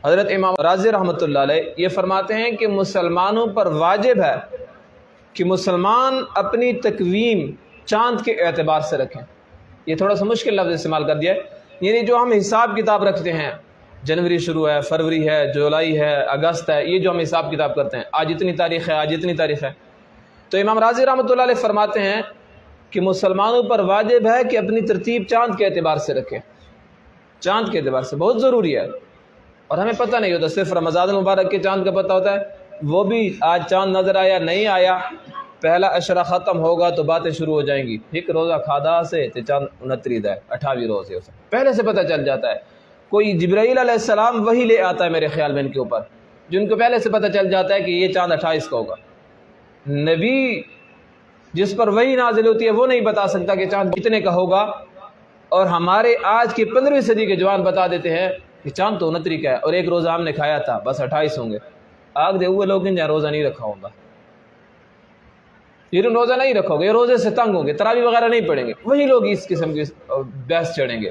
حضرت امام راضی رحمۃ اللہ علیہ یہ فرماتے ہیں کہ مسلمانوں پر واجب ہے کہ مسلمان اپنی تقویم چاند کے اعتبار سے رکھیں۔ یہ تھوڑا سا مشکل لفظ استعمال کر دیا ہے، یعنی جو ہم حساب کتاب رکھتے ہیں، جنوری شروع ہے، فروری ہے، جولائی ہے، اگست ہے، یہ جو ہم حساب کتاب کرتے ہیں، آج اتنی تاریخ ہے، آج اتنی تاریخ ہے، تو امام راضی رحمۃ اللہ علیہ فرماتے ہیں کہ مسلمانوں پر واجب ہے کہ اپنی ترتیب چاند کے اعتبار سے رکھیں۔ چاند کے اعتبار سے بہت ضروری ہے، اور ہمیں پتہ نہیں ہوتا، صرف رمضان المبارک کے چاند کا پتہ ہوتا ہے، وہ بھی آج چاند نظر آیا نہیں آیا، پہلا عشرہ ختم ہوگا تو باتیں شروع ہو جائیں گی، ایک روزہ کھادا سے تے چاند 29 ہے، 28 روزے اسے پہلے سے پتہ چل جاتا ہے۔ کوئی جبرائیل علیہ السلام وہی لے آتا ہے میرے خیال میں ان کے اوپر، جن کو پہلے سے پتہ چل جاتا ہے کہ یہ چاند 28 کا ہوگا۔ نبی جس پر وہی نازل ہوتی ہے وہ نہیں بتا سکتا کہ چاند کتنے کا ہوگا، اور ہمارے آج کی 15ویں صدی کے جوان بتا دیتے ہیں کہ چاند تو 29 کا ہے، اور ایک روزہ ہم نے کھایا تھا، بس 28 ہوں گے۔ آگ دے ہوئے لوگ جہاں روزہ نہیں رکھا ہوگا، یہ روزہ نہیں رکھو گے، یہ روزے سے تنگ ہوں گے، تراویح وغیرہ نہیں پڑھیں گے، وہی لوگ اس قسم کی بحث چڑھیں گے۔